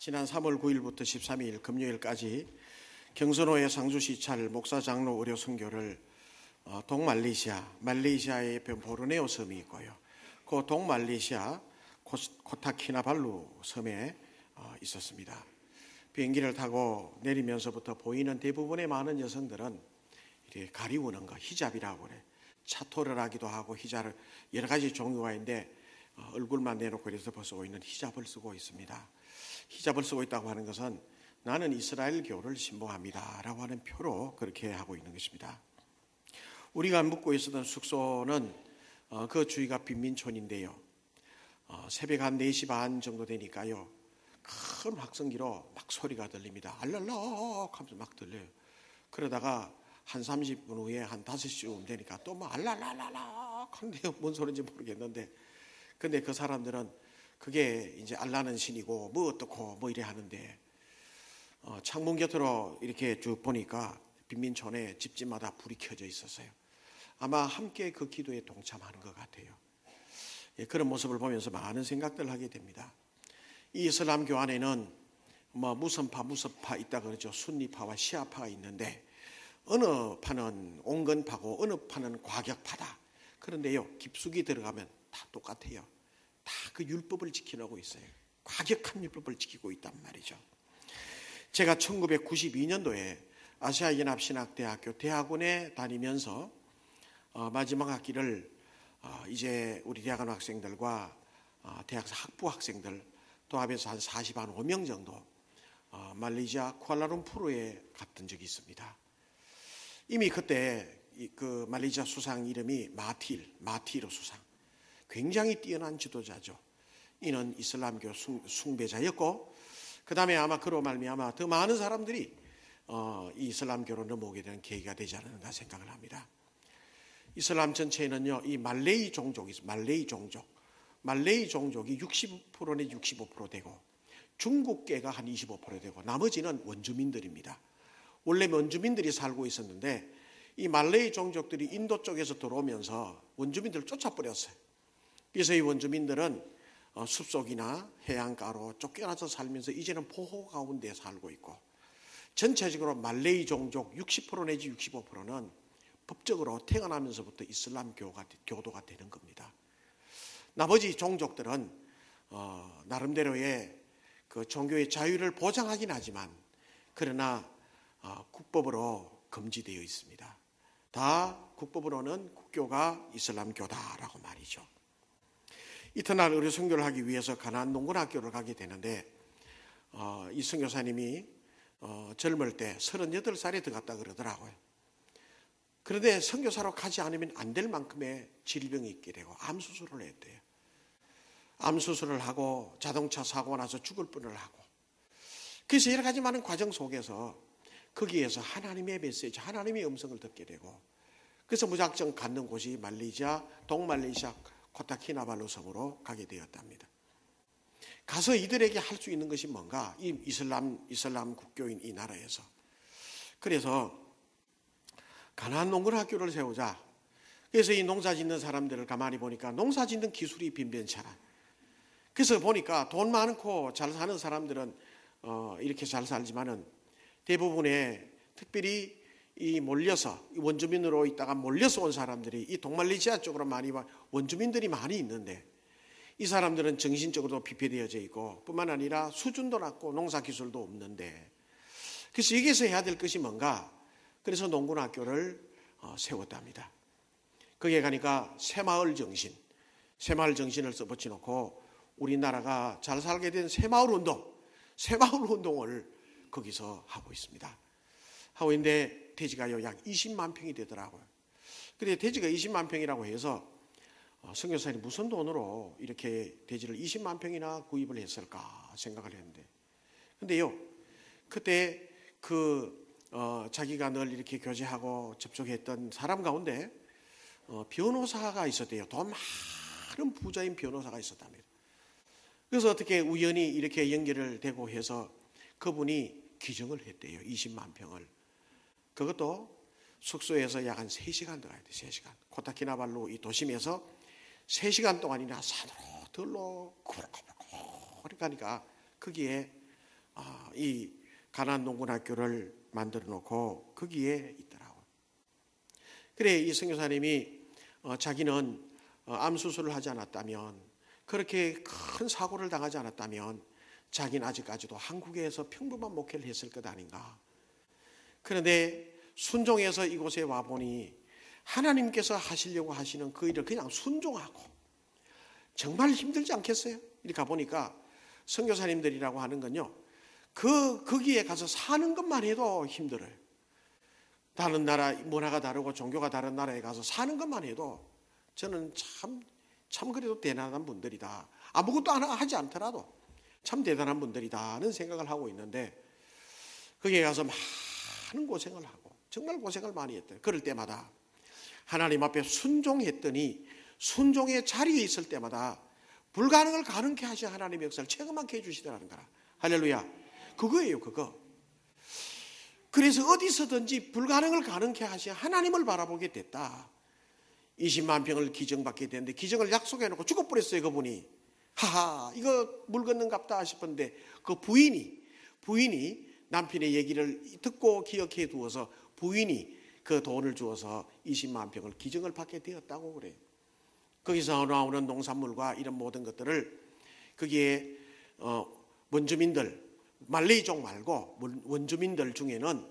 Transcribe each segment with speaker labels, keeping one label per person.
Speaker 1: 지난 3월 9일부터 13일 금요일까지 경선호의 상주시찰 목사장로 의료 선교를 말레이시아의 보르네오 섬이 있고요. 그 동말레이시아 코타키나발루 섬에 있었습니다. 비행기를 타고 내리면서부터 보이는 대부분의 많은 여성들은 이렇게 가리우는 거, 히잡이라고 그래. 차토를 하기도 하고 히잡을 여러 가지 종류가 있는데 얼굴만 내놓고 이래서 벗고 있는 히잡을 쓰고 있습니다. 히잡을 쓰고 있다고 하는 것은 나는 이스라엘교를 신봉합니다 라고 하는 표로 그렇게 하고 있는 것입니다. 우리가 묵고 있었던 숙소는 그 주위가 빈민촌인데요. 새벽 한 4시 반 정도 되니까요, 큰 확성기로 막 소리가 들립니다. 알랄락 하면서 막 들려요. 그러다가 한 30분 후에 한 5시쯤 되니까 또 막 알랄랄랄락 하는데요. 뭔 소리인지 모르겠는데, 근데 그 사람들은 그게 이제 알라는 신이고 뭐 어떻고 뭐 이래 하는데, 창문 곁으로 이렇게 쭉 보니까 빈민촌에 집집마다 불이 켜져 있었어요. 아마 함께 그 기도에 동참하는 것 같아요. 그런 모습을 보면서 많은 생각들을 하게 됩니다. 이 이슬람교 안에는 무슨파 있다 그러죠. 순니파와 시아파가 있는데, 어느 파는 온건파고 어느 파는 과격파다. 그런데요, 깊숙이 들어가면 다 똑같아요. 다 그 율법을 지키려고 있어요. 과격한 율법을 지키고 있단 말이죠. 제가 1992년도에 아시아연합신학대학교 대학원에 다니면서 마지막 학기를 이제 우리 대학원 학생들과 대학사 학부 학생들 도합해서 한 45명 정도 말레이시아 쿠알라룸푸르에 갔던 적이 있습니다. 이미 그때 그 말레이시아 수상 이름이 마티르 수상, 굉장히 뛰어난 지도자죠. 이는 이슬람교 숭배자였고, 그 다음에 아마 그로 말미암아 더 많은 사람들이 이 이슬람교로 넘어오게 되는 계기가 되지 않았는가 생각을 합니다. 이슬람 전체에는요, 이 말레이 종족이 있어요. 말레이 종족이 60% 내지 65% 되고, 중국계가 한 25% 되고, 나머지는 원주민들입니다. 원래 원주민들이 살고 있었는데 이 말레이 종족들이 인도 쪽에서 들어오면서 원주민들을 쫓아버렸어요. 그래서 이 원주민들은 숲속이나 해안가로 쫓겨나서 살면서 이제는 포호 가운데 살고 있고, 전체적으로 말레이 종족 60% 내지 65%는 법적으로 태어나면서부터 이슬람 교도가 되는 겁니다. 나머지 종족들은 나름대로의 그 종교의 자유를 보장하긴 하지만, 그러나 국법으로 금지되어 있습니다. 다 국법으로는 국교가 이슬람교다라고 말이죠. 이튿날 의료 선교를 하기 위해서 가나안 농군학교를 가게 되는데, 이 선교사님이 젊을 때 38살에 들어갔다 그러더라고요. 그런데 선교사로 가지 않으면 안 될 만큼의 질병이 있게 되고 암수술을 했대요. 암수술을 하고 자동차 사고 나서 죽을 뻔을 하고, 그래서 여러 가지 많은 과정 속에서 거기에서 하나님의 메시지, 하나님의 음성을 듣게 되고, 그래서 무작정 갖는 곳이 동말레이시아 코타키나발루 섬으로 가게 되었답니다. 가서 이들에게 할 수 있는 것이 뭔가, 이 이슬람 국교인 이 나라에서. 그래서 가나안 농군학교를 세우자. 그래서 이 농사 짓는 사람들을 가만히 보니까 농사 짓는 기술이 빈변찮아. 그래서 보니까 돈 많고 잘 사는 사람들은 이렇게 잘 살지만은, 대부분의 특별히 이 원주민으로 있다가 몰려서 온 사람들이 이 동말레이시아 쪽으로 원주민들이 많이 있는데, 이 사람들은 정신적으로도 피폐되어져 있고 뿐만 아니라 수준도 낮고 농사 기술도 없는데, 그래서 여기서 해야 될 것이 뭔가, 그래서 농군학교를 세웠답니다. 거기에 가니까 새마을 정신을 써붙여놓고 우리나라가 잘 살게 된 새마을 운동을 거기서 하고 있습니다. 하고 있는데 대지가요 약 20만 평이 되더라고요. 그런데 대지가 20만 평이라고 해서 선교사님 무슨 돈으로 이렇게 대지를 20만 평이나 구입을 했을까 생각을 했는데, 근데요, 그때 자기가 늘 이렇게 교제하고 접촉했던 사람 가운데 변호사가 있었대요. 돈 많은 부자인 변호사가 있었답니다. 그래서 어떻게 우연히 이렇게 연결을 되고 해서 그분이 기증을 했대요. 20만 평을. 그것도 숙소에서 약 한 3시간 들어가야 돼. 3시간. 코타키나발루 이 도심에서 3시간 동안이나 산으로 들러 구불구불 가니까 거기에 이 가나안 농군학교를 만들어 놓고 거기에 있더라고요. 그래 이 선교사님이 자기는 암 수술을 하지 않았다면, 그렇게 큰 사고를 당하지 않았다면 자기는 아직까지도 한국에서 평범한 목회를 했을 것 아닌가. 그런데 순종해서 이곳에 와보니 하나님께서 하시려고 하시는 그 일을 그냥 순종하고, 정말 힘들지 않겠어요? 이렇게 가보니까 선교사님들이라고 하는 건요, 거기에 가서 사는 것만 해도 힘들어요. 다른 나라 문화가 다르고 종교가 다른 나라에 가서 사는 것만 해도 저는 참 그래도 대단한 분들이다. 아무것도 하지 않더라도 참 대단한 분들이다는 생각을 하고 있는데, 거기에 가서 많은 고생을 하고 정말 고생을 많이 했대요. 그럴 때마다 하나님 앞에 순종했더니 순종의 자리에 있을 때마다 불가능을 가능케 하신 하나님의 역사를 체험하게 해주시더라는 거라. 할렐루야. 그거예요, 그거. 그래서 어디서든지 불가능을 가능케 하신 하나님을 바라보게 됐다. 20만 병을 기증받게 됐는데 기증을 약속해놓고 죽어버렸어요, 그분이. 하하, 이거 물 걷는갑다 싶은데 그 부인이 남편의 얘기를 듣고 기억해 두어서 부인이 그 돈을 주어서 20만 병을 기증을 받게 되었다고 그래요. 거기서 나오는 농산물과 이런 모든 것들을 거기에 원주민들, 말레이족 말고 원주민들 중에는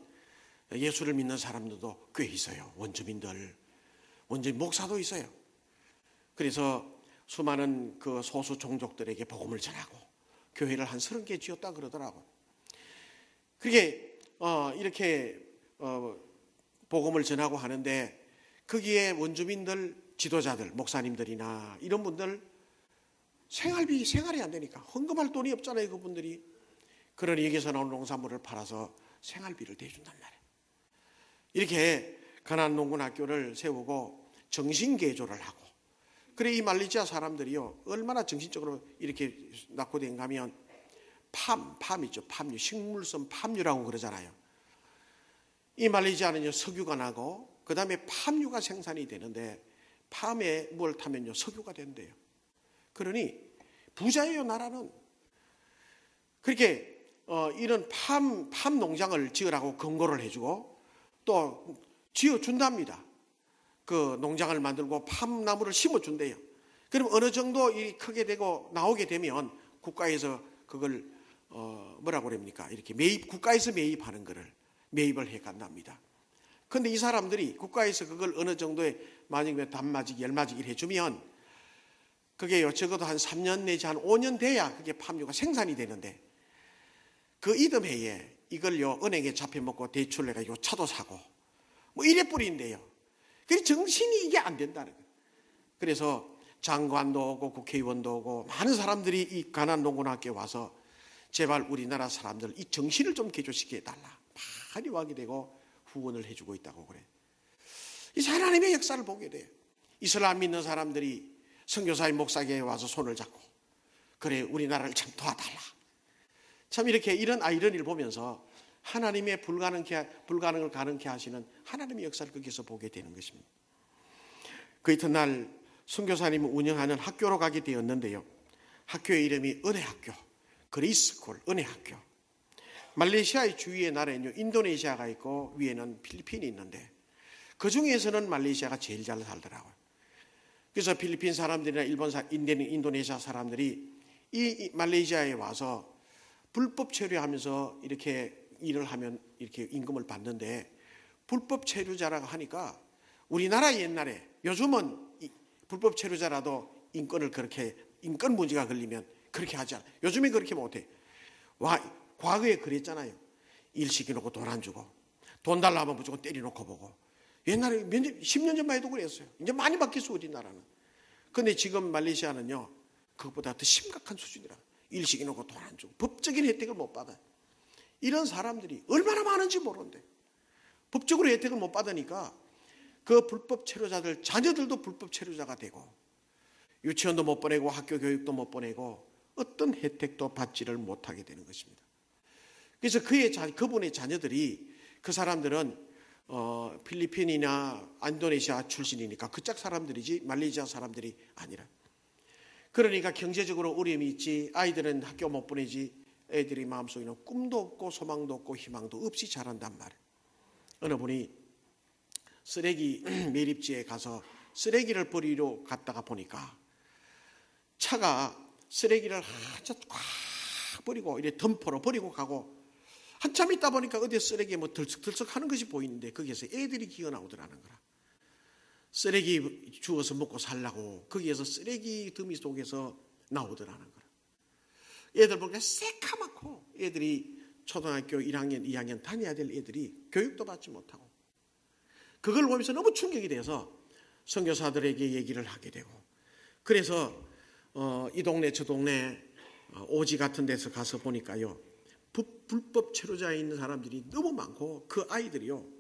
Speaker 1: 예수를 믿는 사람들도 꽤 있어요. 원주민 목사도 있어요. 그래서 수많은 그 소수 종족들에게 복음을 전하고 교회를 한 30개 지었다 그러더라고요. 그게 이렇게 복음을 전하고 하는데 거기에 원주민들 지도자들, 목사님들이나 이런 분들 생활이 안 되니까 헌금할 돈이 없잖아요, 그분들이. 그러니 여기서 나온 농산물을 팔아서 생활비를 대준단 말이에요. 이렇게 가나안 농군학교를 세우고 정신개조를 하고, 그래 이 말레이시아 사람들이요 얼마나 정신적으로 이렇게 낙후된가 하면 팜 있죠. 팜유, 식물성 팜유라고 그러잖아요. 이 말레이시아는요 석유가 나고 그 다음에 팜유가 생산이 되는데 팜에 뭘 타면요 석유가 된대요. 그러니 부자예요, 나라는. 그렇게 이런 팜 농장을 지으라고 권고를 해주고 또 지어준답니다. 그 농장을 만들고 팜나무를 심어준대요. 그럼 어느 정도 크게 되고 나오게 되면 국가에서 그걸 뭐라고 그럽니까? 이렇게 국가에서 매입하는 거를 매입을 해 간답니다. 그런데 이 사람들이 국가에서 그걸 어느 정도의 만약에 단마직, 열마직을 해주면 그게요 적어도 한 3년 내지 한 5년 돼야 그게 팜유가 생산이 되는데, 그 이듬해에 이걸요 은행에 잡혀먹고 대출을 해가지고 차도 사고 뭐 이래 뿌린대요. 그래서 정신이 이게 안 된다는 거예요. 그래서 장관도 오고 국회의원도 오고 많은 사람들이 이 가나안 농군학교에 와서 제발 우리나라 사람들 이 정신을 좀 개조시켜달라 많이 와게 되고 후원을 해주고 있다고 그래. 이 하나님의 역사를 보게 돼요. 이슬람 믿는 사람들이 선교사의 목사에게 와서 손을 잡고 그래 우리나라를 참 도와달라. 참 이렇게 이런 아이러니를 보면서 하나님의 불가능을 가능케 하시는 하나님의 역사를 거기서 보게 되는 것입니다. 그 이튿날 선교사님이 운영하는 학교로 가게 되었는데요. 학교의 이름이 은혜학교, 그레이스쿨 은혜학교. 말레이시아의 주위의 나라에는 인도네시아가 있고 위에는 필리핀이 있는데 그 중에서는 말레이시아가 제일 잘 살더라고요. 그래서 필리핀 사람들이나 인도네시아 사람들이 이 말레이시아에 와서 불법 체류하면서 이렇게 일을 하면 이렇게 임금을 받는데, 불법 체류자라고 하니까 우리나라 옛날에, 요즘은 불법 체류자라도 인권 문제가 걸리면 그렇게 하지 않아요. 요즘에 그렇게 못해. 과거에 그랬잖아요. 일 시켜놓고 돈 안 주고 돈 달라 하면 무조건 때려놓고 보고. 옛날에 10년 전만 해도 그랬어요. 이제 많이 바뀌었어 우리나라는. 그런데 지금 말레이시아는요 그것보다 더 심각한 수준이라. 일 시켜놓고 돈 안 주고 법적인 혜택을 못 받아요. 이런 사람들이 얼마나 많은지 모르는데 법적으로 혜택을 못 받으니까 그 불법 체류자들 자녀들도 불법 체류자가 되고 유치원도 못 보내고 학교 교육도 못 보내고 어떤 혜택도 받지를 못하게 되는 것입니다. 그래서 그분의 자녀들이, 그 사람들은 필리핀이나 인도네시아 출신이니까 그쪽 사람들이지 말레이시아 사람들이 아니라, 그러니까 경제적으로 어려움이 있지, 아이들은 학교 못 보내지, 애들이 마음속에는 꿈도 없고 소망도 없고 희망도 없이 자란단 말이에요. 어느 분이 쓰레기 매립지에 가서 쓰레기를 버리러 갔다가 보니까 차가 쓰레기를 한참 꽉 버리고 이래 덤퍼로 버리고 가고, 한참 있다 보니까 어디에 쓰레기에 뭐 들썩들썩 하는 것이 보이는데 거기에서 애들이 기어 나오더라는 거라. 쓰레기 주워서 먹고 살라고 거기에서 쓰레기 더미 속에서 나오더라는 거라. 애들 보니까 새까맣고, 애들이 초등학교 1학년, 2학년 다녀야 될 애들이 교육도 받지 못하고, 그걸 보면서 너무 충격이 돼서 선교사들에게 얘기를 하게 되고, 그래서 이 동네 저 동네 오지 같은 데서 가서 보니까요, 불법 체류자에 있는 사람들이 너무 많고 그 아이들이요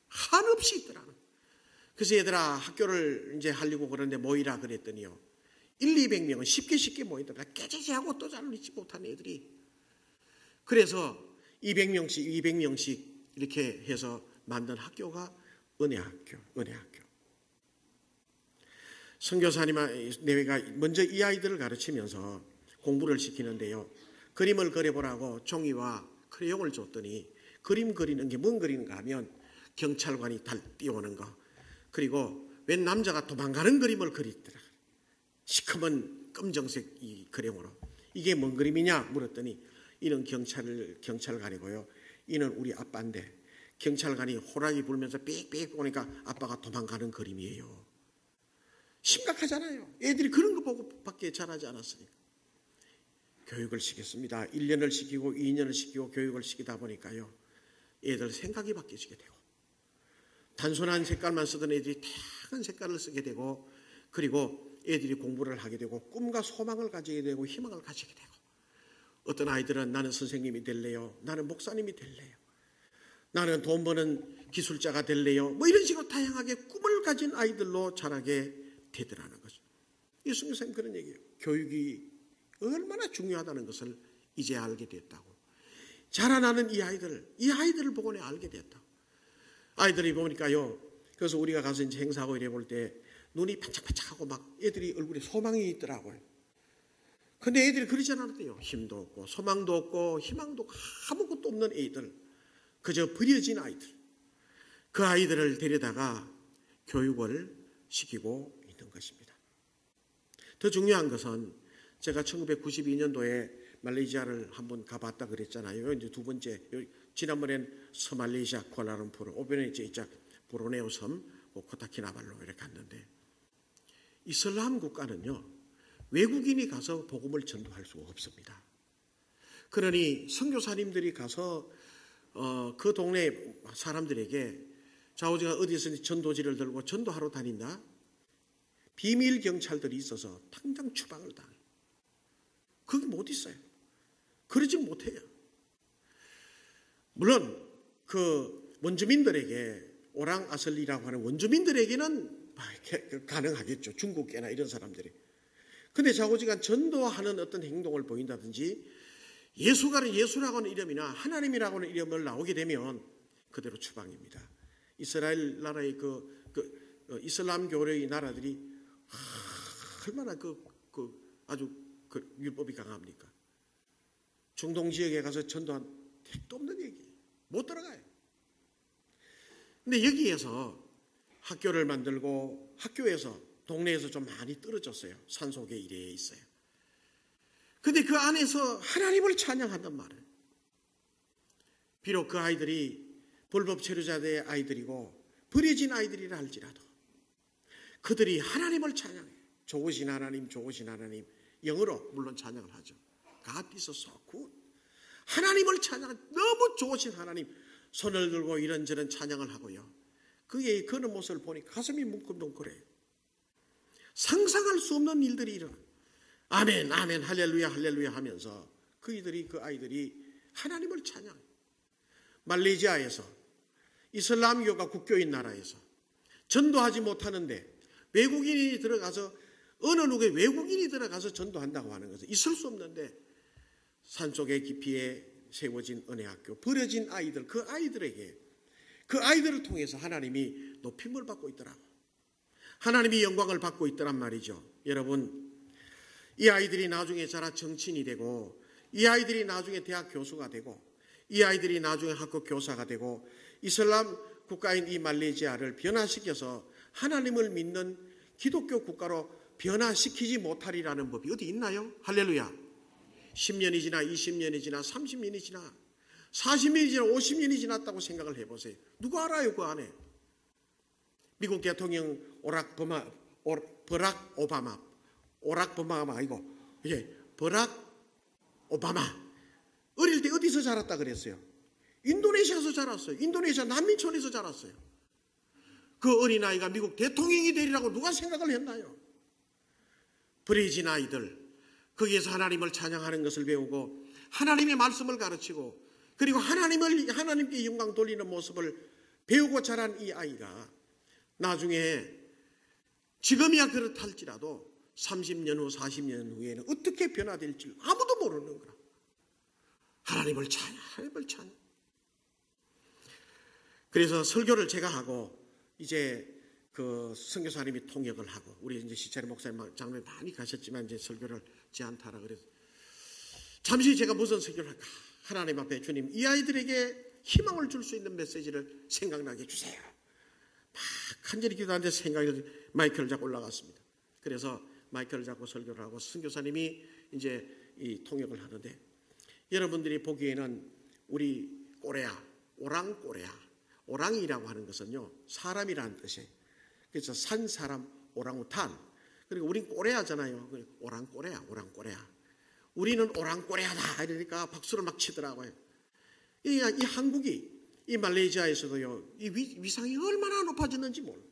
Speaker 1: 한없이 있더라는 거예요. 그래서 얘들아 학교를 이제 하려고 그러는데 모이라 그랬더니요 100-200명은 쉽게 모이더라. 깨지지하고 또 잘리지 못한 애들이. 그래서 200명씩 이렇게 해서 만든 학교가 은혜학교. 선교사님 내외가 먼저 이 아이들을 가르치면서 공부를 시키는데요, 그림을 그려보라고 종이와 크레용을 줬더니 그림 그리는 게 뭔 그리는가 하면 경찰관이 띄워오는 거, 그리고 웬 남자가 도망가는 그림을 그리더라. 시커먼 검정색 이 크레용으로. 이게 뭔 그림이냐 물었더니 이는 경찰관이고요, 이는 우리 아빠인데 경찰관이 호랑이 불면서 삑삑 오니까 아빠가 도망가는 그림이에요. 심각하잖아요. 애들이 그런 거 보고 밖에 자라지 않았으니까. 교육을 시켰습니다. 1년을 시키고 2년을 시키고 교육을 시키다 보니까요, 애들 생각이 바뀌어지게 되고, 단순한 색깔만 쓰던 애들이 다양한 색깔을 쓰게 되고, 그리고 애들이 공부를 하게 되고 꿈과 소망을 가지게 되고 희망을 가지게 되고, 어떤 아이들은 나는 선생님이 될래요, 나는 목사님이 될래요, 나는 돈 버는 기술자가 될래요, 뭐 이런 식으로 다양하게 꿈을 가진 아이들로 자라게 되더라는 거죠. 이 선교사님 그런 얘기예요. 교육이 얼마나 중요하다는 것을 이제 알게 됐다고. 자라나는 이 아이들을 보고 내가 알게 됐다고. 아이들이 보니까요, 그래서 우리가 가서 이제 행사하고 이래 볼 때 눈이 반짝반짝하고 막 애들이 얼굴에 소망이 있더라고요. 근데 애들이 그러지 않았대요. 힘도 없고 소망도 없고 희망도 없고 아무것도 없는 애들, 그저 버려진 아이들. 그 아이들을 데려다가 교육을 시키고 있는 것입니다. 더 중요한 것은 제가 1992년도에 말레이시아를 한번 가봤다 그랬잖아요. 이제 두 번째, 지난번엔 소말레이시아 쿠알라룸푸르, 오번에 이제 보르네오 섬, 코타키나발루 이렇게 갔는데, 이슬람 국가는요 외국인이 가서 복음을 전도할 수가 없습니다. 그러니 선교사님들이 가서 그 동네 사람들에게 좌우지가 어디서 전도지를 들고 전도하러 다닌다, 비밀 경찰들이 있어서 당장 추방을 당해요. 그게 못 있어요. 그러지 못해요. 물론 그 원주민들에게, 오랑 아슬리라고 하는 원주민들에게는 가능하겠죠. 중국계나 이런 사람들이. 근데 좌우지간 전도하는 어떤 행동을 보인다든지 예수라고 하는 이름이나 하나님이라고 하는 이름을 나오게 되면 그대로 추방입니다. 이스라엘 나라의 이슬람 교회의 나라들이 얼마나 아주 율법이 강합니까? 중동 지역에 가서 전도한 택도 없는 얘기, 못 들어가요. 근데 여기에서 학교를 만들고 학교에서 동네에서 좀 많이 떨어졌어요. 산속에 이래 있어요. 근데 그 안에서 하나님을 찬양한단 말이에요. 비록 그 아이들이 불법 체류자들의 아이들이고 버려진 아이들이라 할지라도 그들이 하나님을 찬양해요. 좋으신 하나님, 좋으신 하나님. 영어로 물론 찬양을 하죠. God is so good. 하나님을 찬양한, 너무 좋으신 하나님. 손을 들고 이런저런 찬양을 하고요. 그의 그런 모습을 보니 가슴이 뭉클뭉클해요. 상상할 수 없는 일들이 일어나. 아멘, 아멘, 할렐루야, 할렐루야 하면서 그 아이들이 하나님을 찬양해요. 말레이시아에서 이슬람교가 국교인 나라에서 전도하지 못하는데 외국인이 들어가서, 어느 누구의 외국인이 들어가서 전도한다고 하는 것은 있을 수 없는데, 산속의 깊이에 세워진 은혜학교, 버려진 아이들, 그 아이들을 통해서 하나님이 높임을 받고 있더라고. 하나님이 영광을 받고 있더란 말이죠. 여러분, 이 아이들이 나중에 자라 정치인이 되고 이 아이들이 나중에 대학 교수가 되고 이 아이들이 나중에 학교 교사가 되고 이슬람 국가인 이 말레이시아를 변화시켜서 하나님을 믿는 기독교 국가로 변화시키지 못하리라는 법이 어디 있나요? 할렐루야. 10년이 지나 20년이 지나 30년이 지나 40년이 지나 50년이 지났다고 생각을 해보세요. 누가 알아요 그 안에? 미국 대통령 버락 오바마 아니고 버락 오바마 어릴 때 어디서 자랐다 그랬어요? 인도네시아에서 자랐어요. 인도네시아 난민촌에서 자랐어요. 그 어린아이가 미국 대통령이 되리라고 누가 생각을 했나요? 브리진 아이들 거기에서 하나님을 찬양하는 것을 배우고 하나님의 말씀을 가르치고 그리고 하나님께 영광 돌리는 모습을 배우고 자란 이 아이가 나중에 지금이야 그렇할지라도 30년 후 40년 후에는 어떻게 변화될지 아무도 모르는 거라. 하나님을 찬양. 그래서 설교를 제가 하고 이제 그 선교사님이 통역을 하고 우리 이제 시차리 목사님 장로님 많이 가셨지만 이제 설교를 제안하라 그래서 잠시 제가 무슨 설교를 할까? 하나님 앞에 주님 이 아이들에게 희망을 줄 수 있는 메시지를 생각나게 해주세요. 막 간절히 기도하는데 생각이 마이크를 잡고 올라갔습니다. 그래서 마이크를 잡고 설교를 하고 선교사님이 이제 이 통역을 하는데 여러분들이 보기에는 우리 꼬레아, 오랑꼬레아 오랑이라고 하는 것은요 사람이라는 뜻이에요. 그래서 산 사람 오랑우탄 그리고 우린 꼬레아잖아요. 오랑꼬레아 우리는 오랑꼬레아다 이러니까 박수를 막 치더라고요. 이 한국이 이 말레이시아에서도요 이 위상이 얼마나 높아졌는지 몰라.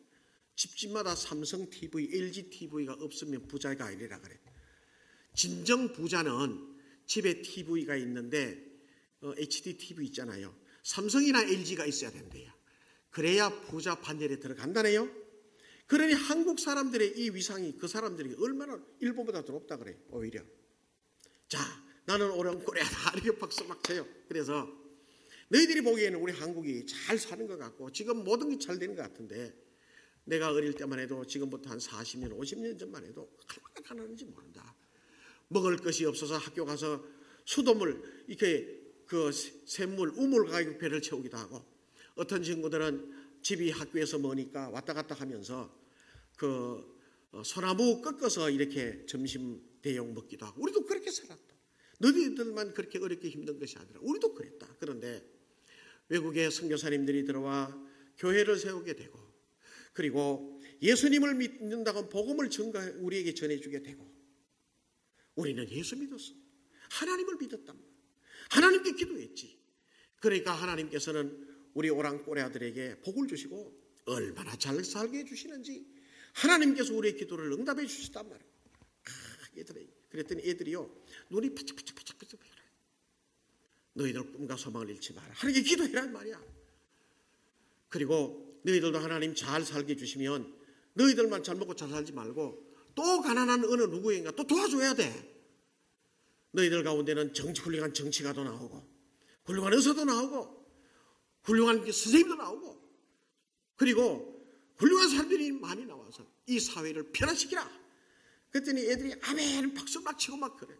Speaker 1: 집집마다 삼성 TV, LG TV가 없으면 부자가 아니라 그래. 진정 부자는 집에 TV가 있는데 HD TV 있잖아요. 삼성이나 LG가 있어야 된대요. 그래야 부자 반열에 들어간다네요. 그러니 한국 사람들의 이 위상이 그 사람들이 얼마나 일본보다 더 높다 그래요. 오히려. 자, 나는 오랑꼬레아다 이렇게 박수 막 쳐요. 그래서 너희들이 보기에는 우리 한국이 잘 사는 것 같고 지금 모든 게 잘 되는 것 같은데 내가 어릴 때만 해도 지금부터 한 40년, 50년 전만 해도 얼마나 가난한지 모른다. 먹을 것이 없어서 학교 가서 수돗물 이렇게 그 샘물, 우물 가격표를 채우기도 하고 어떤 친구들은 집이 학교에서 머니까 왔다 갔다 하면서 그 소나무 꺾어서 이렇게 점심 대용 먹기도 하고 우리도 그렇게 살았다. 너희들만 그렇게 어렵게 힘든 것이 아니라 우리도 그랬다. 그런데 외국의 선교사님들이 들어와 교회를 세우게 되고 그리고 예수님을 믿는다고 복음을 우리에게 전해주게 되고 우리는 예수 믿었어. 하나님을 믿었단 말이야. 하나님께 기도했지. 그러니까 하나님께서는 우리 오랑꼬레아들에게 복을 주시고 얼마나 잘 살게 해주시는지 하나님께서 우리의 기도를 응답해 주시단 말이야. 그랬더니 애들이요 눈이 바짝바짝 너희들 꿈과 소망을 잃지 마라. 하나님께 기도해란 말이야. 그리고 너희들도 하나님 잘 살게 해주시면 너희들만 잘 먹고 잘 살지 말고 또 가난한 어느 누구인가 또 도와줘야 돼. 너희들 가운데는 훌륭한 정치가도 나오고 훌륭한 의사도 나오고 훌륭한 선생님도 나오고 그리고 훌륭한 사람들이 많이 나와서 이 사회를 변화시키라. 그랬더니 애들이 아멘 박수 막 치고 막 그래.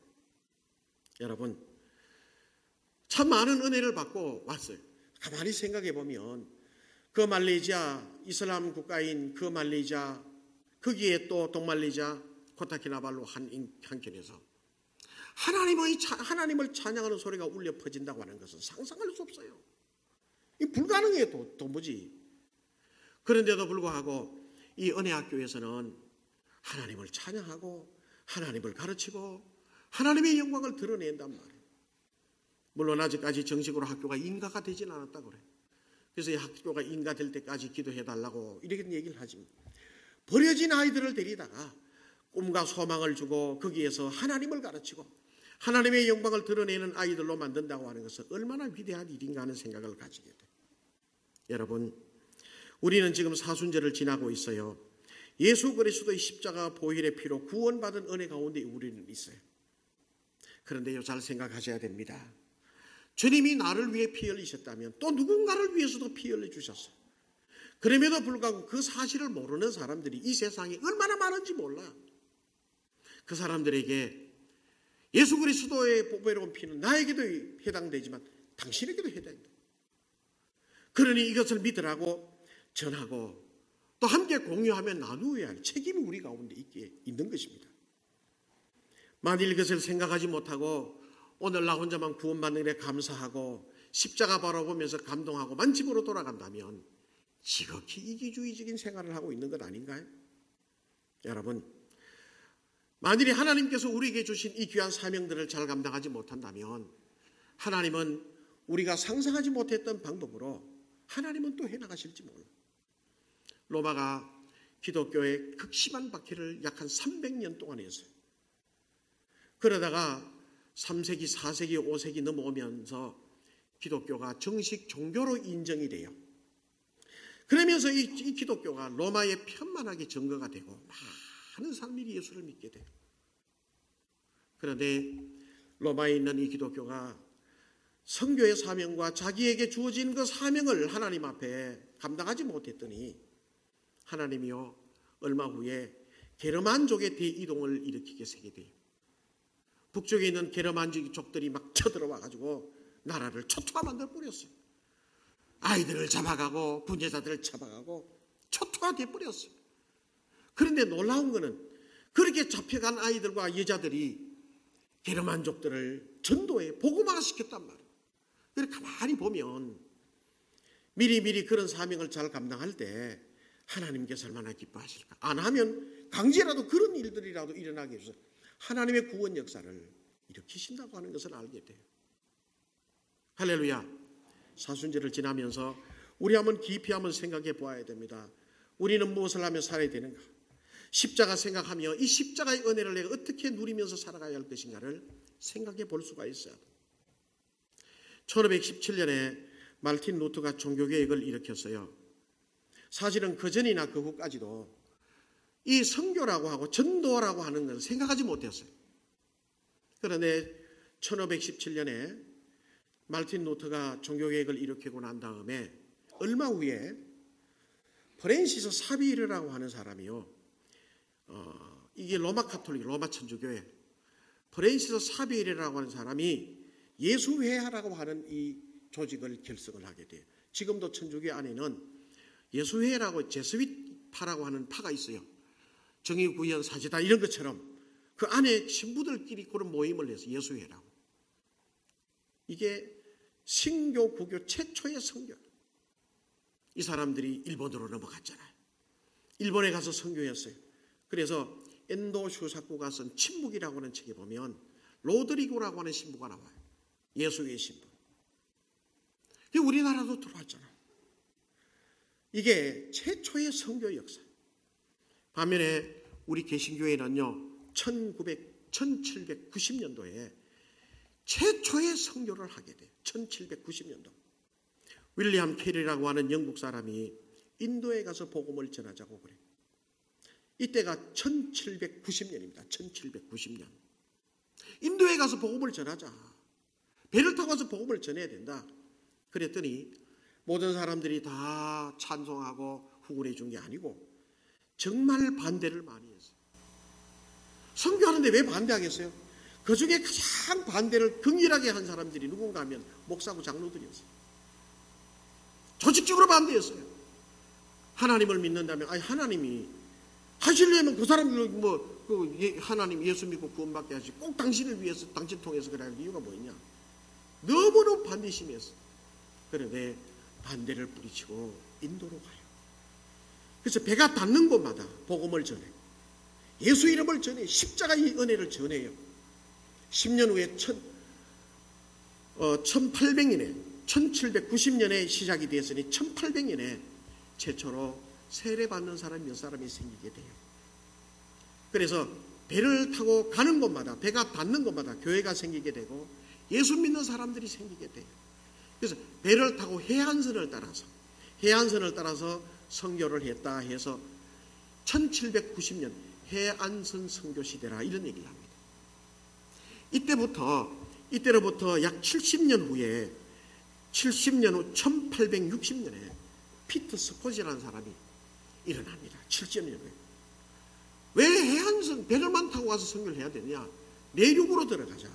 Speaker 1: 여러분 참 많은 은혜를 받고 왔어요. 가만히 생각해 보면 그 말레이시아 이슬람 국가인 그 말레이시아 거기에 또 동말레이시아 코타키나발루 한켠에서 하나님을 찬양하는 소리가 울려 퍼진다고 하는 것은 상상할 수 없어요. 이 불가능해요 도무지. 그런데도 불구하고 이 은혜학교에서는 하나님을 찬양하고 하나님을 가르치고 하나님의 영광을 드러낸단 말이에요. 물론 아직까지 정식으로 학교가 인가가 되진 않았다고 그래요. 그래서 이 학교가 인가될 때까지 기도해달라고 이렇게 얘기를 하지. 버려진 아이들을 데리다가 꿈과 소망을 주고 거기에서 하나님을 가르치고 하나님의 영광을 드러내는 아이들로 만든다고 하는 것은 얼마나 위대한 일인가 하는 생각을 가지게 돼요. 여러분 우리는 지금 사순절을 지나고 있어요. 예수 그리스도의 십자가 보혈의 피로 구원받은 은혜 가운데 우리는 있어요. 그런데요 잘 생각하셔야 됩니다. 주님이 나를 위해 피 흘리셨다면 또 누군가를 위해서도 피 흘려주셨어요. 그럼에도 불구하고 그 사실을 모르는 사람들이 이 세상에 얼마나 많은지 몰라. 그 사람들에게 예수 그리스도의 보배로운 피는 나에게도 해당되지만 당신에게도 해당된다. 그러니 이것을 믿으라고 전하고 또 함께 공유하며 나누어야 할 책임이 우리 가운데 있는 것입니다. 만일 이것을 생각하지 못하고 오늘 나 혼자만 구원받는 데 감사하고 십자가 바라보면서 감동하고만 집으로 돌아간다면 지극히 이기주의적인 생활을 하고 있는 것 아닌가요? 여러분, 만일에 하나님께서 우리에게 주신 이 귀한 사명들을 잘 감당하지 못한다면 하나님은 우리가 상상하지 못했던 방법으로 하나님은 또 해나가실지 몰라. 로마가 기독교의 극심한 박해를 약 한 300년 동안 했어요. 그러다가 3세기, 4세기, 5세기 넘어오면서 기독교가 정식 종교로 인정이 돼요. 그러면서 이 기독교가 로마에 편만하게 증거가 되고 많은 사람들이 예수를 믿게 돼요. 그런데 로마에 있는 이 기독교가 선교의 사명과 자기에게 주어진 그 사명을 하나님 앞에 감당하지 못했더니 하나님이요 얼마 후에 게르만족의 대이동을 일으키게 세게 돼요. 북쪽에 있는 게르만족들이 막 쳐들어와 가지고 나라를 초토화 만들어 버렸어요. 아이들을 잡아가고 부녀자들을 잡아가고 초토화돼 버렸어요. 그런데 놀라운 거는 그렇게 잡혀간 아이들과 여자들이 게르만족들을 전도에 복음화시켰단 말이에요. 그래서 가만히 보면 미리미리 그런 사명을 잘 감당할 때 하나님께서 얼마나 기뻐하실까. 안 하면 강제라도 그런 일들이라도 일어나게 해서 하나님의 구원 역사를 일으키신다고 하는 것을 알게 돼요. 할렐루야. 사순절을 지나면서 우리 한번 깊이 한번 생각해 보아야 됩니다. 우리는 무엇을 하며 살아야 되는가? 십자가 생각하며 이 십자가의 은혜를 내가 어떻게 누리면서 살아가야 할 것인가를 생각해 볼 수가 있어요. 1517년에 말틴 루터가 종교개혁을 일으켰어요. 사실은 그 전이나 그 후까지도 이 선교라고 하고 전도라고 하는 것을 생각하지 못했어요. 그런데 1517년에 말틴 루터가 종교개혁을 일으키고 난 다음에 얼마 후에 프랜시스 사비르라고 하는 사람이요. 이게 로마 카톨릭, 로마 천주교회 프랜시스 사비르라고 하는 사람이 예수회라고 하는 이 조직을 결성을 하게 돼요. 지금도 천주교 안에는 예수회라고 제스윗파라고 하는 파가 있어요. 정의구현 사제단 이런 것처럼 그 안에 신부들끼리 그런 모임을 해서 예수회라고. 이게 신교, 구교 최초의 선교. 이 사람들이 일본으로 넘어갔잖아요. 일본에 가서 선교했어요. 그래서 엔도 슈사쿠가 쓴 침묵이라고 하는 책에 보면 로드리고라고 하는 신부가 나와요. 예수의 신부. 우리나라도 들어왔잖아요. 이게 최초의 선교 역사. 반면에 우리 개신교회는요 1790년도에 최초의 선교를 하게 돼요. 1790년도. 윌리엄 캐리라고 하는 영국 사람이 인도에 가서 복음을 전하자고 그래요. 이때가 1790년입니다. 1790년. 인도에 가서 복음을 전하자. 배를 타고 가서 복음을 전해야 된다. 그랬더니 모든 사람들이 다 찬송하고 후원해 준 게 아니고 정말 반대를 많이 했어요. 선교하는데 왜 반대하겠어요? 그 중에 가장 반대를 긍휼하게 한 사람들이 누군가 하면 목사고 장로들이었어요. 조직적으로 반대했어요. 하나님을 믿는다면 하나님이 하시려면 그 사람들 하나님 예수 믿고 구원받게 하시고 꼭 당신을 위해서 당신 통해서 그래야 할 이유가 뭐냐? 너무너무 반대심이 했어요. 그런데 반대를 뿌리치고 인도로 가요. 그래서 배가 닿는 곳마다 복음을 전해. 예수 이름을 전해. 십자가의 은혜를 전해요. 10년 후에 1800년에 1790년에 시작이 되었으니 1800년에 최초로 세례받는 사람이 몇 사람이 생기게 돼요. 그래서 배를 타고 가는 곳마다 배가 닿는 곳마다 교회가 생기게 되고 예수 믿는 사람들이 생기게 돼요. 그래서 배를 타고 해안선을 따라서 선교를 했다 해서 1790년 해안선 선교 시대라 이런 얘기를 합니다. 이때로부터 약 70년 후에 70년 후 1860년에 피터 스코지라는 사람이 일어납니다. 70년 후에. 왜 해안선 배를만 타고 가서 선교를 해야 되느냐? 내륙으로 들어가자.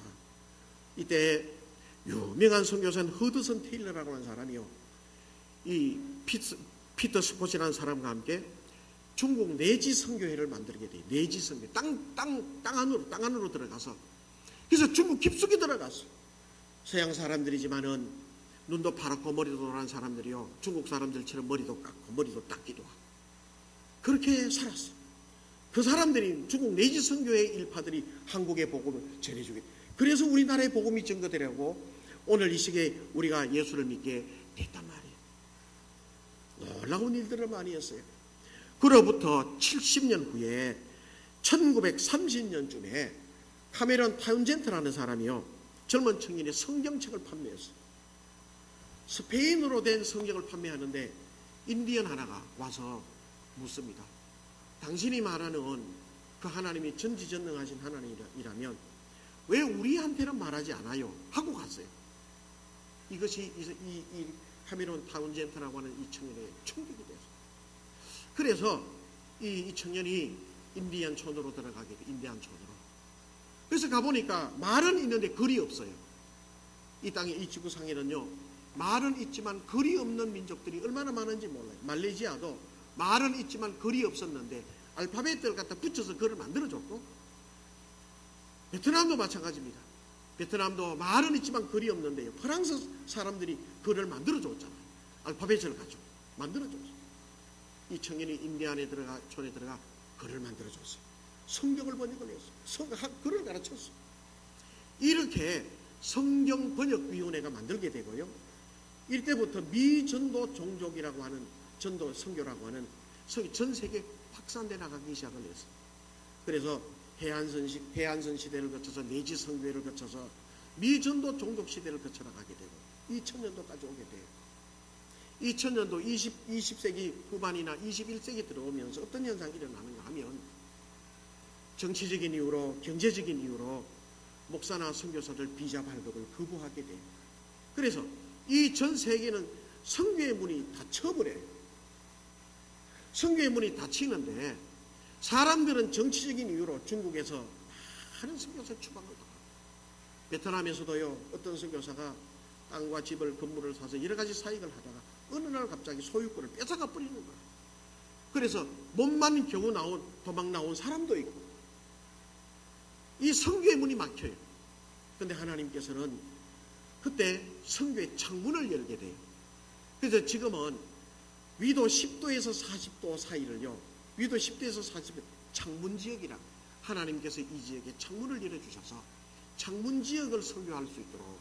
Speaker 1: 이때 유명한 선교사는 허드슨 테일러라고 하는 사람이요, 이 피터 스콧이라는 사람과 함께 중국 내지 선교회를 만들게 돼요. 내지 선교, 땅 안으로 들어가서, 그래서 중국 깊숙이 들어갔어. 서양 사람들이지만은 눈도 파랗고 머리도 노란 사람들이요, 중국 사람들처럼 머리도 깎고 머리도 닦기도 하고 그렇게 살았어. 그 사람들이 중국 내지 선교회 일파들이 한국의 복음을 전해주게. 그래서 우리나라의 복음이 증거되려고 오늘 이 시기에 우리가 예수를 믿게 됐단 말이에요. 놀라운 일들을 많이 했어요. 그로부터 70년 후에 1930년쯤에 카메론 타운젠트라는 사람이요, 젊은 청년이 성경책을 판매했어요. 스페인어로 된 성경을 판매하는데 인디언 하나가 와서 묻습니다. 당신이 말하는 그 하나님이 전지전능하신 하나님이라면 왜 우리한테는 말하지 않아요? 하고 갔어요. 이것이 이 카메론 타운젠트라고 하는 이 청년에게 충격이 됐어요. 그래서 이 청년이 인디안 촌으로 들어가게 돼요. 인디안 촌으로. 그래서 가보니까 말은 있는데 글이 없어요. 이 땅에, 이 지구상에는요, 말은 있지만 글이 없는 민족들이 얼마나 많은지 몰라요. 말레이시아도 말은 있지만 글이 없었는데 알파벳을 갖다 붙여서 글을 만들어줬고, 베트남도 마찬가지입니다. 베트남도 말은 있지만 글이 없는데요, 프랑스 사람들이 글을 만들어줬잖아요. 알파벳을 가지고 만들어줬어요. 이 청년이 인디안에 들어가, 촌에 들어가 글을 만들어줬어요. 성경을 번역을 했어요. 글을 가르쳤어요. 이렇게 성경 번역위원회가 만들게 되고요, 이때부터 미전도 종족이라고 하는, 전도 선교라고 하는 전 세계 확산돼 나가기 시작을 했어요. 그래서 해안선 시대를 거쳐서 내지 선교회를 거쳐서 미전도 종족 시대를 거쳐 나가게 되고 2000년도까지 오게 돼요. 2000년도 20세기 후반이나 21세기 들어오면서 어떤 현상이 일어나는가 하면, 정치적인 이유로, 경제적인 이유로 목사나 선교사들 비자 발급을 거부하게 돼요. 그래서 이 전 세계는 선교의 문이 닫혀버려요. 선교의 문이 닫히는데 사람들은 정치적인 이유로 중국에서 많은 선교사 추방을 당하고, 베트남에서도요, 어떤 선교사가 땅과 집을, 건물을 사서 여러 가지 사익을 하다가 어느 날 갑자기 소유권을 뺏어가 버리는 거예요. 그래서 몸만 겨우 도망 나온 사람도 있고, 이 선교의 문이 막혀요. 그런데 하나님께서는 그때 선교의 창문을 열게 돼요. 그래서 지금은 위도 10도에서 40도 사이를요, 위도 10도에서 40도 창문지역이라, 하나님께서 이 지역에 창문을 열어주셔서 창문지역을 선교할 수 있도록,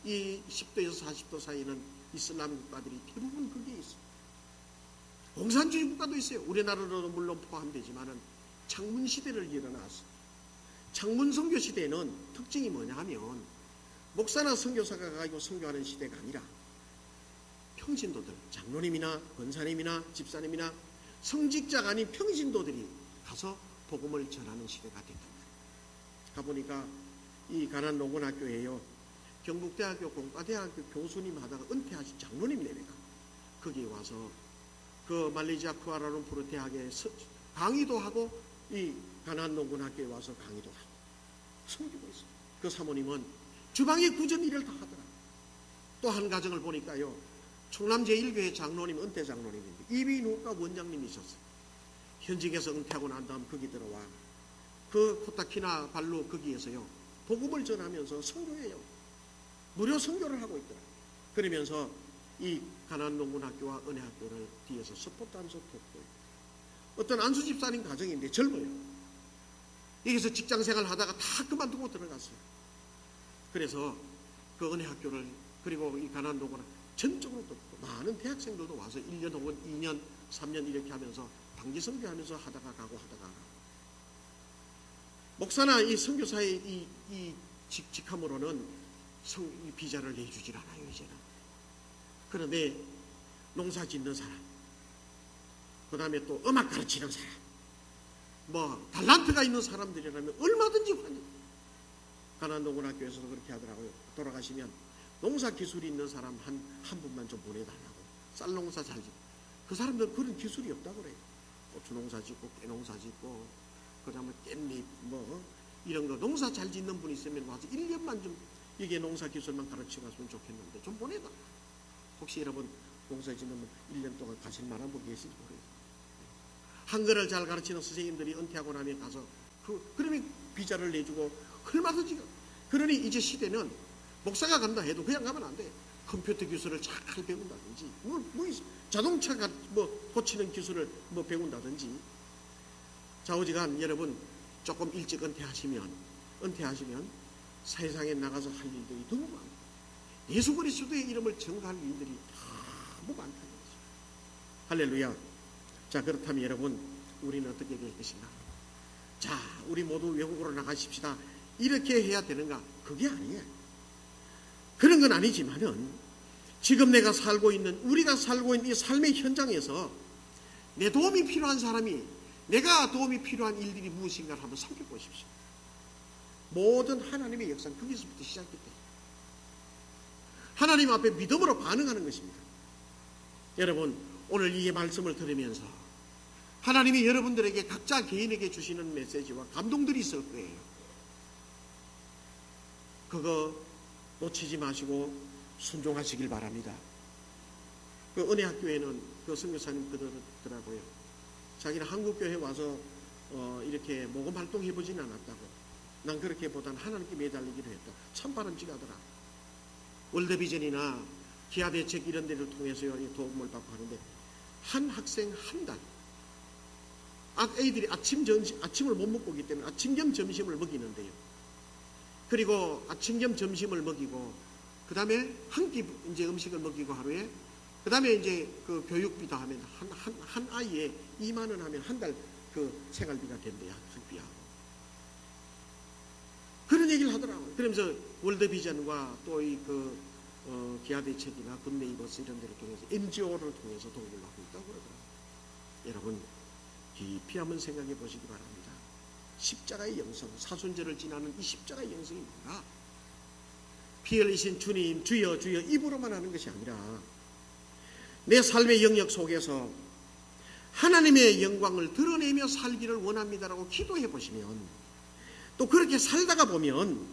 Speaker 1: 이 10도에서 40도 사이는 이슬람 국가들이 대부분 거기에 있어요. 공산주의 국가도 있어요. 우리나라로도 물론 포함되지만은 창문 시대를 일어났어요. 창문 선교 시대에는 특징이 뭐냐 하면, 목사나 선교사가 가지고 선교하는 시대가 아니라 평신도들, 장로님이나 권사님이나 집사님이나 성직자가 아닌 평신도들이 가서 복음을 전하는 시대가 됐단 말이에요. 가보니까 이 가난 농군학교에요, 경북대학교 공과대학교 교수님 하다가 은퇴하신 장로님 내외가 거기에 와서 그 말레이시아 쿠알라룸푸르 대학에 강의도 하고, 이 가난 농군학교에 와서 강의도 하고 섬기고 있어요. 그 사모님은 주방의 굳은 일을 다 하더라. 또 한 가정을 보니까요, 충남 제1교회 장로님, 은퇴 장로님인데 이비인후과 원장님이셨어요. 현직에서 은퇴하고 난 다음 거기 들어와 그 코타키나 발루 거기에서요 복음을 전하면서 선교해요. 무료 선교를 하고 있더라. 그러면서 이 가난농군학교와 은혜학교를 뒤에서 서포트하면서 돕고, 어떤 안수 집사님 가정인데 젊어요. 여기서 직장생활 하다가 다 그만두고 들어갔어요. 그래서 그 은혜학교를, 그리고 이 가난농군학교 전적으로 돕고, 많은 대학생들도 와서 1년 혹은 2년 3년 이렇게 하면서 단기 선교하면서 하다가 가고. 목사나 이 선교사의 이 직함으로는 이 비자를 내주질 않아요 이제는. 그런데 농사 짓는 사람, 그 다음에 또 음악 가르치는 사람, 뭐 달란트가 있는 사람들이라면 얼마든지 환영. 가난농군학교에서도 그렇게 하더라고요. 돌아가시면 농사 기술이 있는 사람 한 분만 좀 보내달라고. 쌀 농사 잘 짓고. 그 사람들은 그런 기술이 없다고 그래요. 고추 농사 짓고, 깨 농사 짓고, 그 다음에 깻잎, 뭐 이런 거 농사 잘 짓는 분이 있으면 와서 1년만 좀 이게 농사 기술만 가르쳐 갔으면 좋겠는데 좀 보내다. 혹시 여러분 농사 짓는 분 1년 동안 가실 만한 분 계신지 모르겠어요. 한글을 잘 가르치는 선생님들이 은퇴하고 나면 가서 그러면 비자를 내주고 얼마든지. 그러니 이제 시대는 목사가 간다 해도 그냥 가면 안 돼. 컴퓨터 기술을 잘 배운다든지 자동차 고치는 기술을 배운다든지. 좌우지간 여러분 조금 일찍 은퇴하시면 세상에 나가서 할 일들이 너무 많아요. 예수 그리스도의 이름을 전가할 일들이 너무 많다는 거죠. 할렐루야. 자, 그렇다면 여러분 우리는 어떻게 될 것인가? 자, 우리 모두 외국으로 나가십시다. 이렇게 해야 되는가? 그게 아니에요. 그런 건 아니지만은 지금 우리가 살고 있는 이 삶의 현장에서 내 도움이 필요한 사람이, 내가 도움이 필요한 일들이 무엇인가를 한번 살펴보십시오. 모든 하나님의 역사는 거기서부터 시작됐기 때문에 하나님 앞에 믿음으로 반응하는 것입니다. 여러분 오늘 이 말씀을 들으면서 하나님이 여러분들에게 각자 개인에게 주시는 메시지와 감동들이 있을 거예요. 그거 놓치지 마시고 순종하시길 바랍니다. 그 은혜학교에는 그 선교사님 그러더라고요. 자기는 한국교회 와서 이렇게 모금 활동 해보지는 않았다고. 난 그렇게 보단 하나님께 매달리기로 했다. 참 바람직하더라. 월드비전이나 기아대책 이런 데를 통해서 도움을 받고 하는데 한 학생 한 달 애들이 아침을 못 먹고 오기 때문에 아침 겸 점심을 먹이는데요. 그리고 아침 겸 점심을 먹이고 그 다음에 한 끼 이제 음식을 먹이고 하루에 그 다음에 이제 그 교육비도 하면 한 아이에 2만 원 하면 한 달 그 생활비가 된대요. 학비하고. 그런 얘기를 하더라고요. 그러면서 월드비전과 또 이 기아대책이나 굿네이버스 이런 데를 통해서 NGO를 통해서 도움을 받고 있다고 그러더라고요. 여러분 깊이 한번 생각해 보시기 바랍니다. 십자가의 영성, 사순절을 지나는 이 십자가의 영성이 뭔가? 피 흘리신 주님 주여 주여 입으로만 하는 것이 아니라 내 삶의 영역 속에서 하나님의 영광을 드러내며 살기를 원합니다라고 기도해 보시면, 또 그렇게 살다가 보면,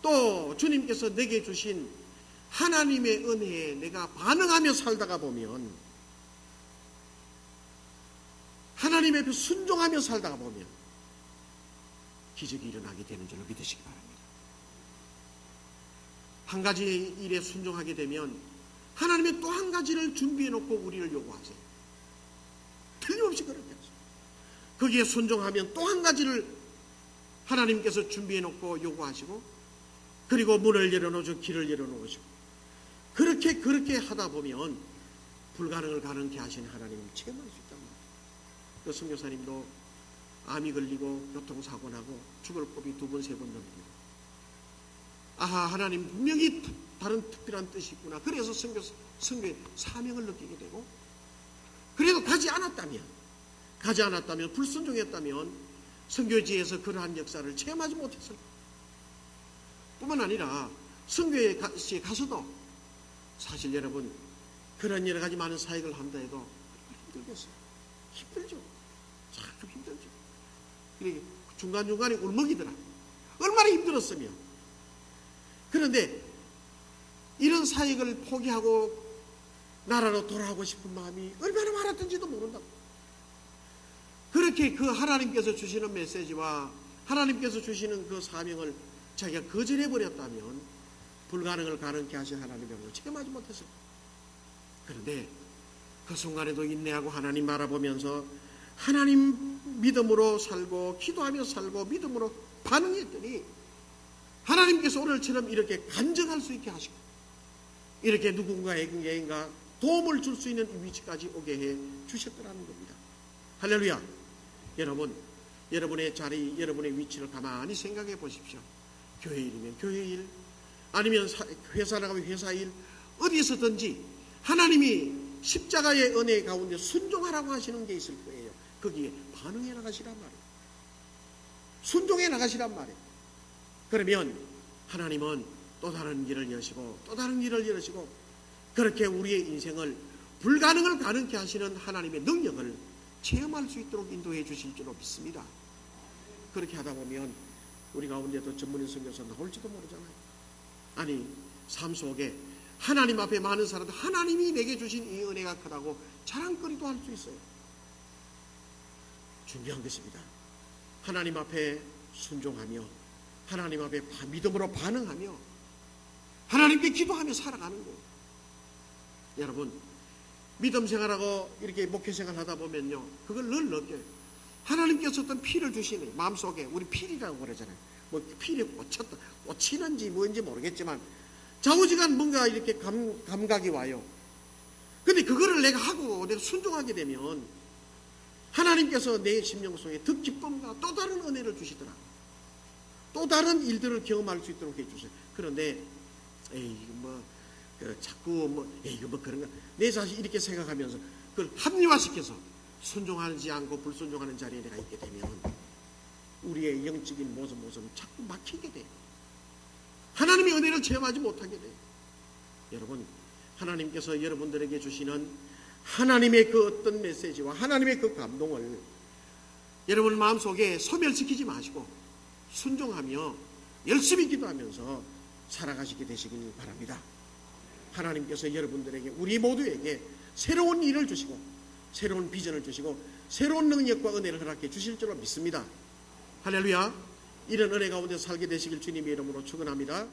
Speaker 1: 또 주님께서 내게 주신 하나님의 은혜에 내가 반응하며 살다가 보면, 하나님 앞에 순종하며 살다가 보면 기적이 일어나게 되는 줄로 믿으시기 바랍니다. 한 가지 일에 순종하게 되면 하나님의 또 한 가지를 준비해 놓고 우리를 요구하세요. 틀림없이 그렇게 하죠. 거기에 순종하면 또 한 가지를 하나님께서 준비해 놓고 요구하시고, 그리고 문을 열어놓으시고 길을 열어놓으시고, 그렇게 하다 보면 불가능을 가능케 하신 하나님을 체험할 수 있단 말이에요. 그 선교사님도 암이 걸리고 교통사고 나고 죽을 고비 2번 3번 넘기고, 아하, 하나님 분명히 다른 특별한 뜻이 있구나. 그래서 선교의 사명을 느끼게 되고, 그래도 가지 않았다면 불순종했다면 선교지에서 그러한 역사를 체험하지 못했을 뿐만 아니라 선교에 가서도 사실 여러분 그런 여러 가지 많은 사역을 한다 해도 힘들겠어요. 힘들죠. 참 힘들죠. 그러니까 중간중간에 울먹이더라. 얼마나 힘들었으면. 그런데 이런 사역을 포기하고 나라로 돌아가고 싶은 마음이 얼마나 많았던지도 모른다고. 그렇게 그 하나님께서 주시는 메시지와 하나님께서 주시는 그 사명을 자기가 거절해버렸다면 불가능을 가능케 하신 하나님의 영을 체험하지 못했어요. 그런데 그 순간에도 인내하고 하나님 바라보면서 하나님 믿음으로 살고 기도하며 살고 믿음으로 반응했더니 하나님께서 오늘처럼 이렇게 간증할 수 있게 하시고 이렇게 누군가에게인가 도움을 줄 수 있는 이 위치까지 오게 해 주셨더라는 겁니다. 할렐루야. 여러분, 여러분의 자리, 여러분의 위치를 가만히 생각해 보십시오. 교회 일이면 교회 일, 아니면 회사 나가면 회사 일, 어디서든지 하나님이 십자가의 은혜 가운데 순종하라고 하시는 게 있을 거예요. 거기에 반응해 나가시란 말이에요. 순종해 나가시란 말이에요. 그러면 하나님은 또 다른 길을 여시고 또 다른 길을 열으시고 그렇게 우리의 인생을 불가능을 가능케 하시는 하나님의 능력을 체험할 수 있도록 인도해 주실 줄로 믿습니다. 그렇게 하다 보면 우리 가운데도 전문인 선교사 나올지도 모르잖아요. 아니, 삶 속에 하나님 앞에 많은 사람들, 하나님이 내게 주신 이 은혜가 크다고 자랑거리도 할 수 있어요. 중요한 것입니다. 하나님 앞에 순종하며 하나님 앞에 믿음으로 반응하며 하나님께 기도하며 살아가는 거예요. 여러분, 믿음 생활하고 이렇게 목회 생활 하다 보면요, 그걸 늘 느껴요. 하나님께서 어떤 피를 주시네. 마음속에 우리 필이라고 그러잖아요. 뭐 필이 꽂혔다, 꽂히는지 뭔지 모르겠지만 좌우지간 뭔가 이렇게 감각이 와요. 근데 그거를 내가 하고 내가 순종하게 되면 하나님께서 내 심령 속에 더 기쁨과 또 다른 은혜를 주시더라고요. 또 다른 일들을 경험할 수 있도록 해주세요. 그런데 자꾸 이거 뭐 그런 거, 내 자신 이렇게 생각하면서 그걸 합리화시켜서 순종하지 않고 불순종하는 자리에 내가 있게 되면 우리의 영적인 모습은 자꾸 막히게 돼요. 하나님의 은혜를 체험하지 못하게 돼요. 여러분, 하나님께서 여러분들에게 주시는 하나님의 그 어떤 메시지와 하나님의 그 감동을 여러분 마음속에 소멸시키지 마시고 순종하며 열심히 기도하면서 살아가시게 되시길 바랍니다. 하나님께서 여러분들에게, 우리 모두에게 새로운 일을 주시고 새로운 비전을 주시고 새로운 능력과 은혜를 허락해 주실 줄로 믿습니다. 할렐루야. 이런 은혜 가운데 살게 되시길 주님의 이름으로 축원합니다.